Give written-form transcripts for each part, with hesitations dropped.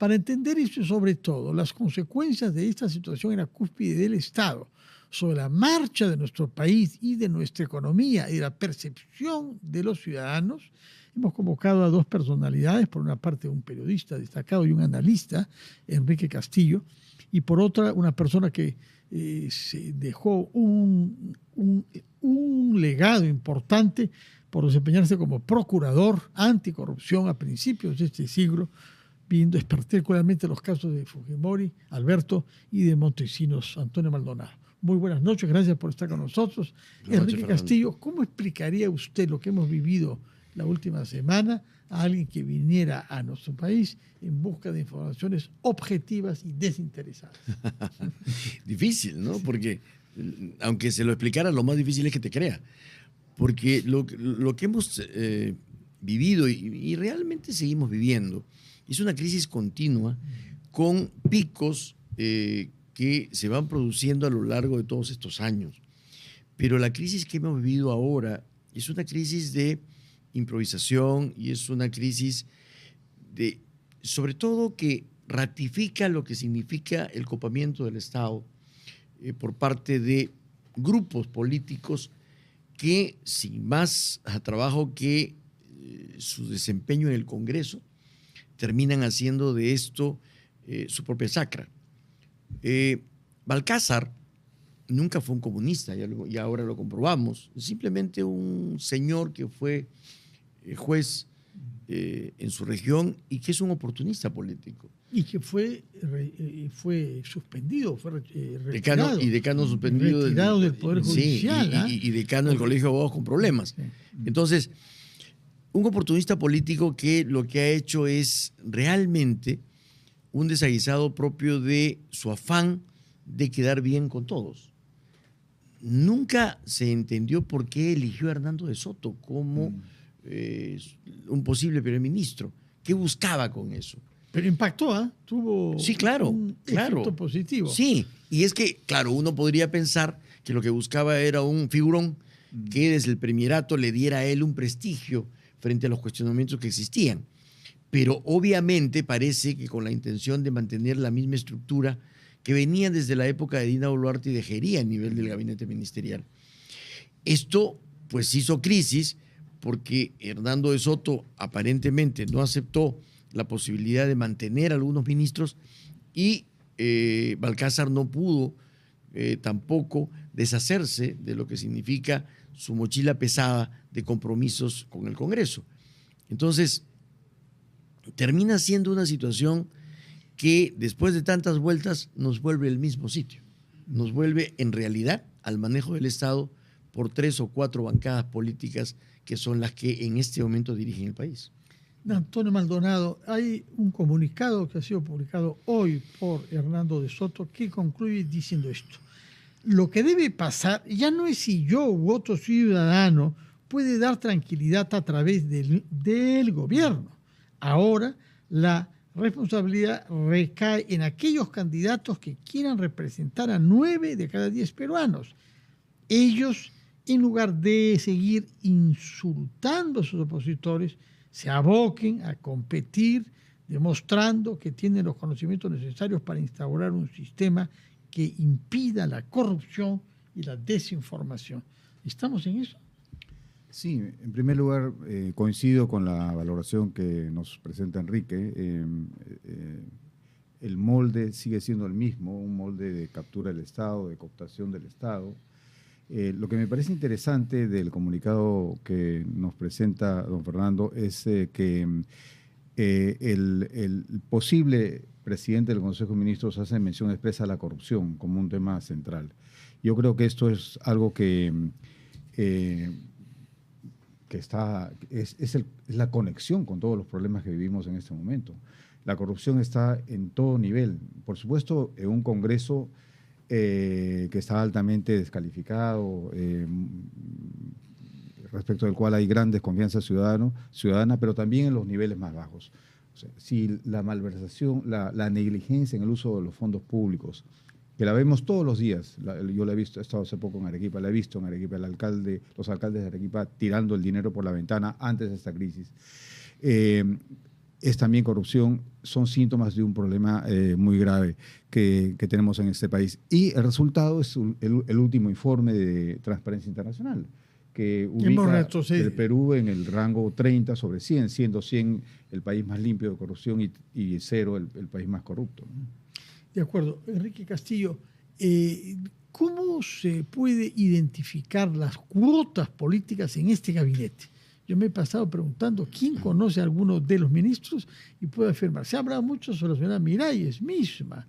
Para entender eso y sobre todo las consecuencias de esta situación en la cúspide del Estado sobre la marcha de nuestro país y de nuestra economía y la percepción de los ciudadanos, hemos convocado a dos personalidades, por una parte un periodista destacado y un analista, Enrique Castillo, y por otra una persona que se dejó un legado importante por desempeñarse como procurador anticorrupción a principios de este siglo, viendo particularmente los casos de Fujimori, Alberto, y de Montesinos, Antonio Maldonado. Muy buenas noches, gracias por estar con nosotros. Enrique Castillo, ¿cómo explicaría usted lo que hemos vivido la última semana a alguien que viniera a nuestro país en busca de informaciones objetivas y desinteresadas? Difícil, ¿no? Porque aunque se lo explicara, lo más difícil es que te crea. Porque lo que hemos vivido y realmente seguimos viviendo es una crisis continua con picos que se van produciendo a lo largo de todos estos años. Pero la crisis que hemos vivido ahora es una crisis de improvisación y es una crisis sobre todo que ratifica lo que significa el copamiento del Estado por parte de grupos políticos que, sin más trabajo que su desempeño en el Congreso, terminan haciendo de esto su propia chacra. Balcázar nunca fue un comunista, y ahora lo comprobamos. Es simplemente un señor que fue juez en su región y que es un oportunista político. Y que fue suspendido, fue retirado. Decano suspendido. Retirado del Poder Judicial. Sí, y decano del Colegio de Abogados con problemas. Sí. Entonces, un oportunista político que lo que ha hecho es realmente un desaguisado propio de su afán de quedar bien con todos. Nunca se entendió por qué eligió a Hernando de Soto como un posible primer ministro. ¿Qué buscaba con eso? Pero impactó, ¿eh? Tuvo un efecto positivo. Sí, y es que, claro, uno podría pensar que lo que buscaba era un figurón que desde el premierato le diera a él un prestigio frente a los cuestionamientos que existían. Pero obviamente parece que con la intención de mantener la misma estructura que venía desde la época de Dina Boluarte y de Gería a nivel del gabinete ministerial. Esto pues hizo crisis porque Hernando de Soto aparentemente no aceptó la posibilidad de mantener a algunos ministros y Balcázar no pudo tampoco deshacerse de lo que significa su mochila pesada de compromisos con el Congreso. Entonces, termina siendo una situación que después de tantas vueltas nos vuelve al mismo sitio. Nos vuelve en realidad al manejo del Estado por 3 o 4 bancadas políticas que son las que en este momento dirigen el país. Antonio Maldonado, hay un comunicado que ha sido publicado hoy por Hernando de Soto que concluye diciendo esto. Lo que debe pasar ya no es si yo u otro ciudadano puede dar tranquilidad a través del gobierno. Ahora la responsabilidad recae en aquellos candidatos que quieran representar a 9 de cada 10 peruanos. Ellos, en lugar de seguir insultando a sus opositores, se aboquen a competir, demostrando que tienen los conocimientos necesarios para instaurar un sistema que impida la corrupción y la desinformación. ¿Estamos en eso? Sí, en primer lugar coincido con la valoración que nos presenta Enrique. El molde sigue siendo el mismo, un molde de captura del Estado, de cooptación del Estado. Lo que me parece interesante del comunicado que nos presenta don Fernando es que el posible presidente del Consejo de Ministros hace mención expresa a la corrupción como un tema central. Yo creo que esto es algo que es la conexión con todos los problemas que vivimos en este momento. La corrupción está en todo nivel. Por supuesto, en un Congreso que está altamente descalificado, respecto del cual hay gran desconfianza ciudadana, pero también en los niveles más bajos. O sea, si la malversación, la negligencia en el uso de los fondos públicos, que la vemos todos los días, yo la he visto, he estado hace poco en Arequipa, la he visto en Arequipa, los alcaldes de Arequipa tirando el dinero por la ventana antes de esta crisis. es también corrupción, son síntomas de un problema muy grave que tenemos en este país. Y el resultado es el último informe de Transparencia Internacional, que ubica el Perú en el rango 30 sobre 100, siendo 100 el país más limpio de corrupción y 0 el país más corrupto, ¿no? De acuerdo. Enrique Castillo, ¿cómo se puede identificar las cuotas políticas en este gabinete? Yo me he pasado preguntando quién conoce a alguno de los ministros y puede afirmar. Se ha hablado mucho sobre la señora Miralles misma,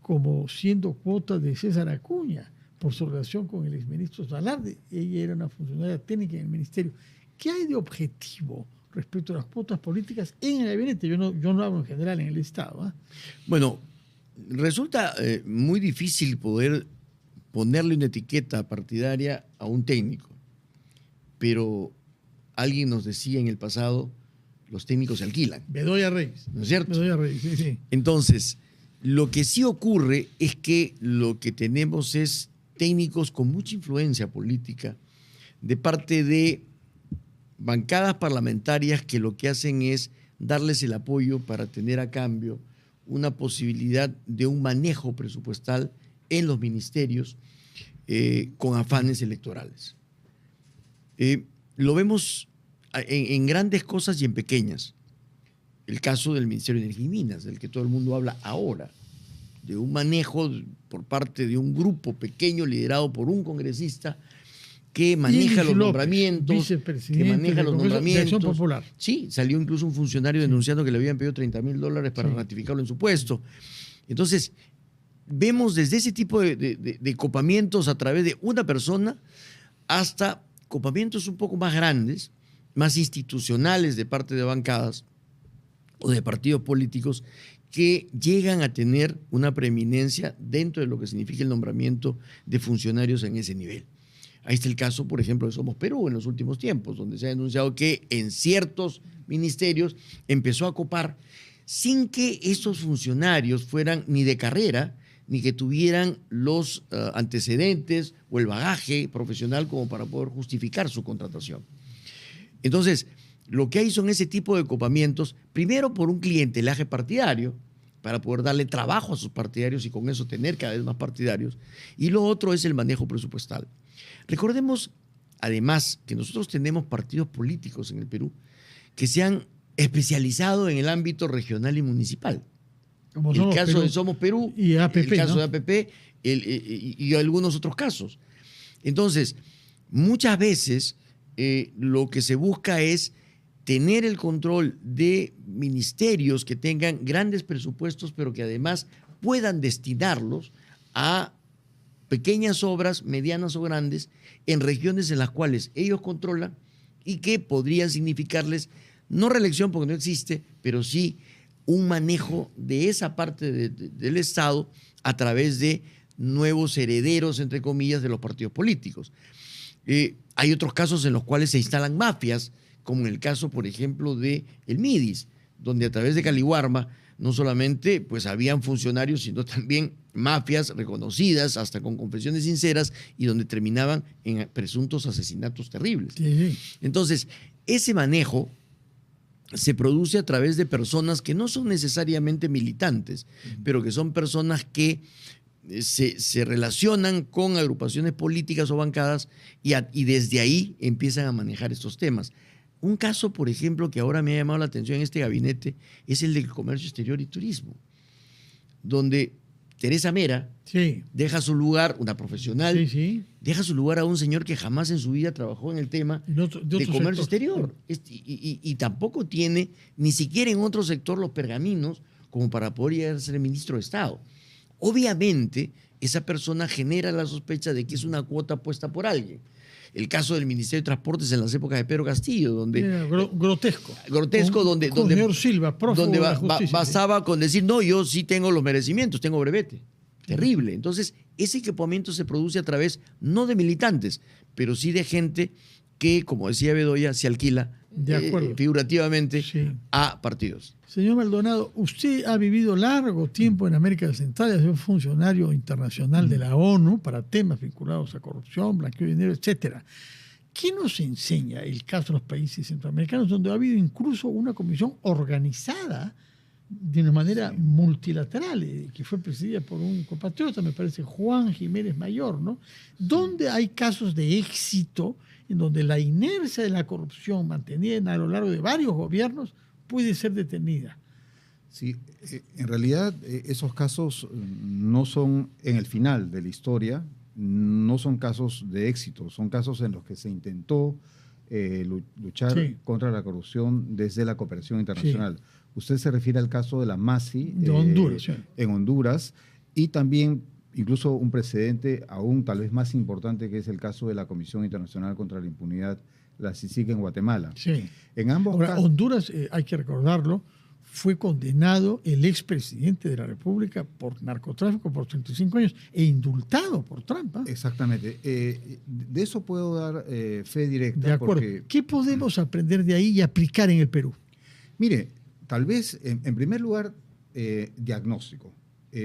como siendo cuota de César Acuña, por su relación con el exministro Velarde. Ella era una funcionaria técnica en el ministerio. ¿Qué hay de objetivo respecto a las cuotas políticas en el gabinete? Yo no hablo en general en el Estado, ¿eh? Bueno, resulta muy difícil poder ponerle una etiqueta partidaria a un técnico, pero alguien nos decía en el pasado, los técnicos se alquilan. Bedoya Reyes. ¿No es cierto? Bedoya Reyes, sí, sí. Entonces, lo que sí ocurre es que lo que tenemos es técnicos con mucha influencia política de parte de bancadas parlamentarias que lo que hacen es darles el apoyo para tener a cambio una posibilidad de un manejo presupuestal en los ministerios con afanes electorales. Lo vemos en grandes cosas y en pequeñas. El caso del Ministerio de Energía y Minas, del que todo el mundo habla ahora, de un manejo por parte de un grupo pequeño liderado por un congresista que maneja los nombramientos, vicepresidente de Acción Popular. Sí, salió incluso un funcionario denunciando que le habían pedido $30,000 para ratificarlo en su puesto. Entonces, vemos desde ese tipo de copamientos a través de una persona hasta copamientos un poco más grandes, más institucionales de parte de bancadas o de partidos políticos que llegan a tener una preeminencia dentro de lo que significa el nombramiento de funcionarios en ese nivel. Ahí está el caso, por ejemplo, de Somos Perú en los últimos tiempos, donde se ha denunciado que en ciertos ministerios empezó a copar sin que esos funcionarios fueran ni de carrera, ni que tuvieran los antecedentes o el bagaje profesional como para poder justificar su contratación. Entonces, lo que hay son ese tipo de copamientos, primero por un clientelaje partidario, para poder darle trabajo a sus partidarios y con eso tener cada vez más partidarios, y lo otro es el manejo presupuestal. Recordemos, además, que nosotros tenemos partidos políticos en el Perú que se han especializado en el ámbito regional y municipal. Como el caso de Somos Perú, y APP, el caso ¿no? de APP y algunos otros casos. Entonces, muchas veces lo que se busca es tener el control de ministerios que tengan grandes presupuestos, pero que además puedan destinarlos a pequeñas obras, medianas o grandes, en regiones en las cuales ellos controlan y que podrían significarles, no reelección porque no existe, pero sí un manejo de esa parte del Estado a través de nuevos herederos, entre comillas, de los partidos políticos. Hay otros casos en los cuales se instalan mafias, como en el caso, por ejemplo, de el MIDIS, donde a través de Caliwarma no solamente pues habían funcionarios, sino también mafias reconocidas, hasta con confesiones sinceras, y donde terminaban en presuntos asesinatos terribles. Sí. Entonces, ese manejo se produce a través de personas que no son necesariamente militantes, pero que son personas que se relacionan con agrupaciones políticas o bancadas y desde ahí empiezan a manejar estos temas. Un caso, por ejemplo, que ahora me ha llamado la atención en este gabinete es el del comercio exterior y turismo, donde Teresa Mera deja su lugar, una profesional, deja su lugar a un señor que jamás en su vida trabajó en el tema de comercio exterior y tampoco tiene ni siquiera en otro sector los pergaminos como para poder llegar a ser ministro de Estado. Obviamente, esa persona genera la sospecha de que es una cuota puesta por alguien. El caso del Ministerio de Transportes en las épocas de Pedro Castillo, donde... Grotesco. Donde señor Silva, donde basaba con decir, no, yo sí tengo los merecimientos, tengo brevete. Terrible. Entonces, ese equipamiento se produce a través, no de militantes, pero sí de gente que, como decía Bedoya, se alquila figurativamente a partidos. Señor Maldonado, usted ha vivido largo tiempo en América Central, es un funcionario internacional de la ONU para temas vinculados a corrupción, blanqueo de dinero, etc. ¿Qué nos enseña el caso de los países centroamericanos, donde ha habido incluso una comisión organizada de una manera multilateral, que fue presidida por un compatriota, me parece, Juan Jiménez Mayor, ¿no? Donde hay casos de éxito en donde la inercia de la corrupción mantenida a lo largo de varios gobiernos puede ser detenida. Sí, en realidad esos casos no son en el final de la historia, no son casos de éxito, son casos en los que se intentó luchar contra la corrupción desde la cooperación internacional. Sí. Usted se refiere al caso de la MASI de Honduras, en Honduras, y también incluso un precedente aún tal vez más importante, que es el caso de la Comisión Internacional contra la Impunidad, la CICIG en Guatemala. Sí. En ambos casos, Honduras, hay que recordarlo, fue condenado el expresidente de la República por narcotráfico por 35 años e indultado por Trump. Exactamente. De eso puedo dar fe directa. De acuerdo. Porque, ¿qué podemos aprender de ahí y aplicar en el Perú? Mire, tal vez, en primer lugar, diagnóstico.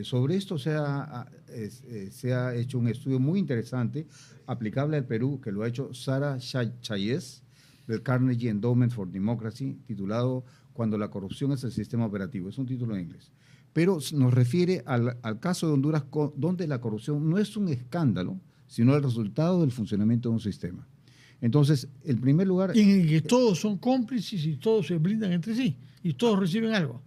Sobre esto se ha hecho un estudio muy interesante, aplicable al Perú, que lo ha hecho Sara Chayes, del Carnegie Endowment for Democracy, titulado Cuando la corrupción es el sistema operativo. Es un título en inglés. Pero nos refiere al caso de Honduras, donde la corrupción no es un escándalo, sino el resultado del funcionamiento de un sistema. Entonces, en primer lugar... En el que todos son cómplices y todos se blindan entre sí y todos reciben algo.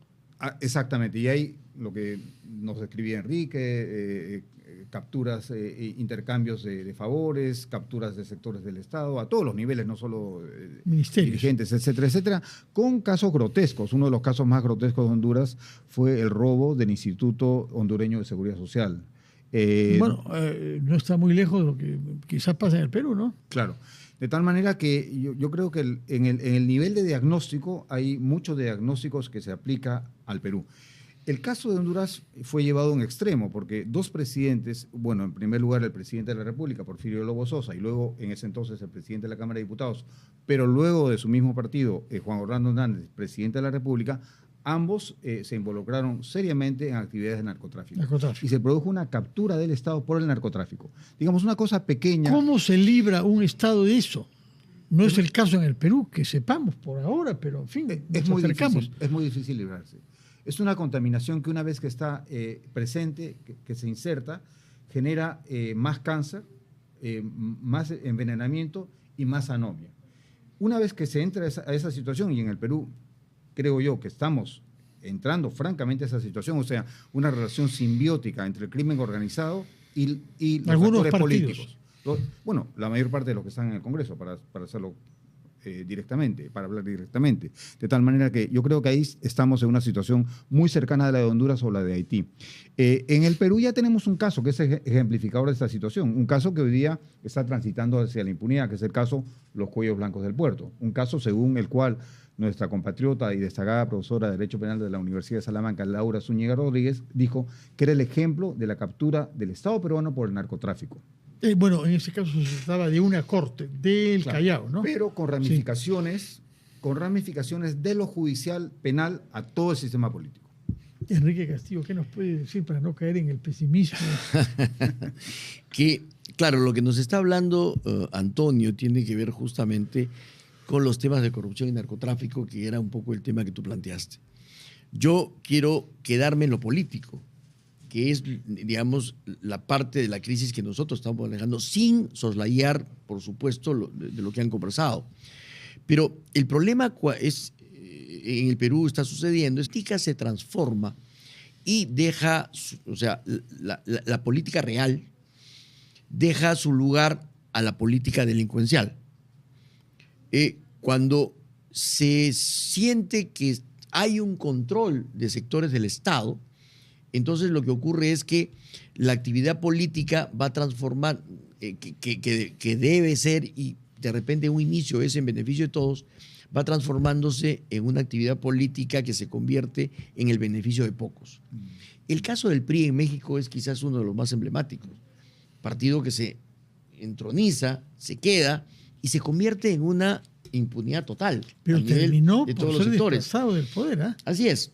Exactamente. Y hay lo que nos describía Enrique, capturas, intercambios de favores, capturas de sectores del Estado, a todos los niveles, no solo dirigentes, etcétera, etcétera, con casos grotescos. Uno de los casos más grotescos de Honduras fue el robo del Instituto Hondureño de Seguridad Social. No está muy lejos de lo que quizás pasa en el Perú, ¿no? Claro. De tal manera que yo creo que en el nivel de diagnóstico hay muchos diagnósticos que se aplica al Perú. El caso de Honduras fue llevado a un extremo, porque dos presidentes, bueno, en primer lugar el presidente de la República, Porfirio Lobo Sosa, y luego en ese entonces el presidente de la Cámara de Diputados, pero luego de su mismo partido, Juan Orlando Hernández, presidente de la República, ambos se involucraron seriamente en actividades de narcotráfico. Y se produjo una captura del Estado por el narcotráfico. Digamos, una cosa pequeña. ¿Cómo se libra un Estado de eso? No es el caso en el Perú, que sepamos por ahora, pero en fin, es muy difícil librarse. Es una contaminación que una vez que está presente, que se inserta, genera más cáncer, más envenenamiento y más anomia. Una vez que se entra a esa situación, y en el Perú creo yo que estamos entrando francamente a esa situación, o sea, una relación simbiótica entre el crimen organizado y los algunos actores partidos políticos. Bueno, la mayor parte de los que están en el Congreso, para hacerlo directamente, para hablar directamente. De tal manera que yo creo que ahí estamos en una situación muy cercana a la de Honduras o la de Haití. En el Perú ya tenemos un caso que es ejemplificador de esta situación, un caso que hoy día está transitando hacia la impunidad, que es el caso Los Cuellos Blancos del Puerto, un caso según el cual nuestra compatriota y destacada profesora de Derecho Penal de la Universidad de Salamanca, Laura Zúñiga Rodríguez, dijo que era el ejemplo de la captura del Estado peruano por el narcotráfico. Bueno, en ese caso se trataba de una corte del Callao, ¿no? Pero con ramificaciones, de lo judicial penal a todo el sistema político. Enrique Castillo, ¿qué nos puede decir para no caer en el pesimismo? Que, claro, lo que nos está hablando Antonio tiene que ver justamente con los temas de corrupción y narcotráfico, que era un poco el tema que tú planteaste. Yo quiero quedarme en lo político, que es, digamos, la parte de la crisis que nosotros estamos manejando, sin soslayar, por supuesto, de lo que han conversado. Pero el problema es, en el Perú está sucediendo, es que ICA se transforma y deja, o sea, la política real deja su lugar a la política delincuencial. Cuando se siente que hay un control de sectores del Estado, entonces lo que ocurre es que la actividad política va a transformar, que debe ser, y de repente un inicio es en beneficio de todos, va transformándose en una actividad política que se convierte en el beneficio de pocos. El caso del PRI en México es quizás uno de los más emblemáticos. Partido que se entroniza, se queda y se convierte en una impunidad total. Pero terminó de por todos ser los sectores. desplazado del poder, ¿eh? Así es.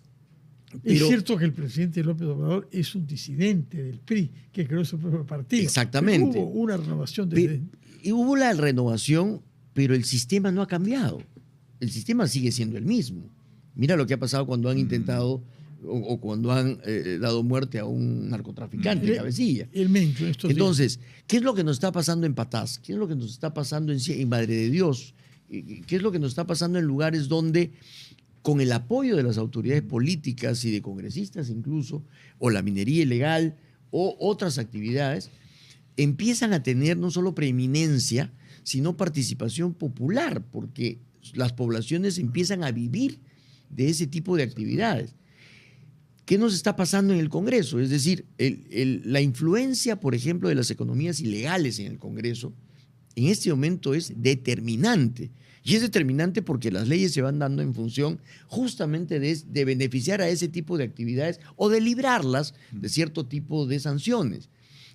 Es cierto que el presidente López Obrador es un disidente del PRI, que creó su propio partido. Exactamente. Pero hubo una renovación y hubo la renovación pero el sistema no ha cambiado. El sistema sigue siendo el mismo. Mira lo que ha pasado cuando han intentado o cuando han dado muerte a un narcotraficante, cabecilla. El Mencho, esto Entonces, ¿qué es lo que nos está pasando en Patás? ¿Qué es lo que nos está pasando en Madre de Dios? ¿Qué es lo que nos está pasando en lugares donde, con el apoyo de las autoridades políticas y de congresistas incluso, o la minería ilegal, o otras actividades, empiezan a tener no solo preeminencia, sino participación popular, porque las poblaciones empiezan a vivir de ese tipo de actividades? ¿Qué nos está pasando en el Congreso? Es decir, la influencia, por ejemplo, de las economías ilegales en el Congreso en este momento es determinante. Y es determinante porque las leyes se van dando en función justamente de beneficiar a ese tipo de actividades o de librarlas de cierto tipo de sanciones.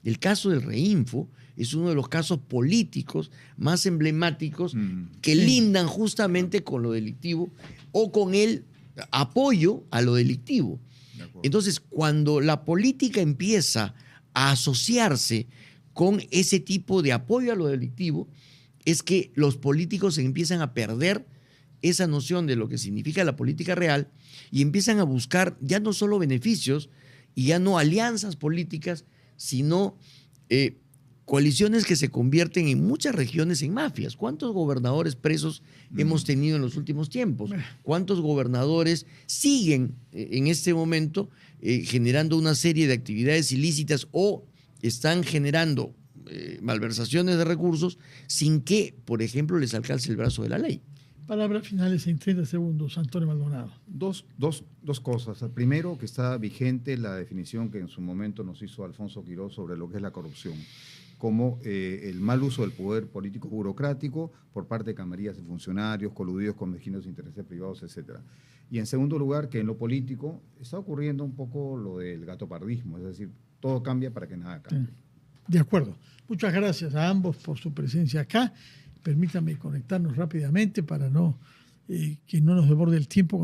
El caso del Reinfo es uno de los casos políticos más emblemáticos que lindan justamente con lo delictivo o con el apoyo a lo delictivo. Entonces, cuando la política empieza a asociarse con ese tipo de apoyo a lo delictivo, es que los políticos empiezan a perder esa noción de lo que significa la política real y empiezan a buscar ya no solo beneficios y ya no alianzas políticas, sino coaliciones que se convierten en muchas regiones en mafias. ¿Cuántos gobernadores presos hemos tenido en los últimos tiempos? ¿Cuántos gobernadores siguen en este momento generando una serie de actividades ilícitas o están generando malversaciones de recursos sin que, por ejemplo, les alcance el brazo de la ley? Palabras finales en 30 segundos, Antonio Maldonado. Dos cosas. Primero, que está vigente la definición que en su momento nos hizo Alfonso Quirós sobre lo que es la corrupción, como el mal uso del poder político burocrático por parte de camarillas de funcionarios, coludidos con mezquinos intereses privados, etc. Y en segundo lugar, que en lo político está ocurriendo un poco lo del gatopardismo, es decir, todo cambia para que nada cambie. De acuerdo. Muchas gracias a ambos por su presencia acá. Permítanme conectarnos rápidamente para que no nos desborde el tiempo.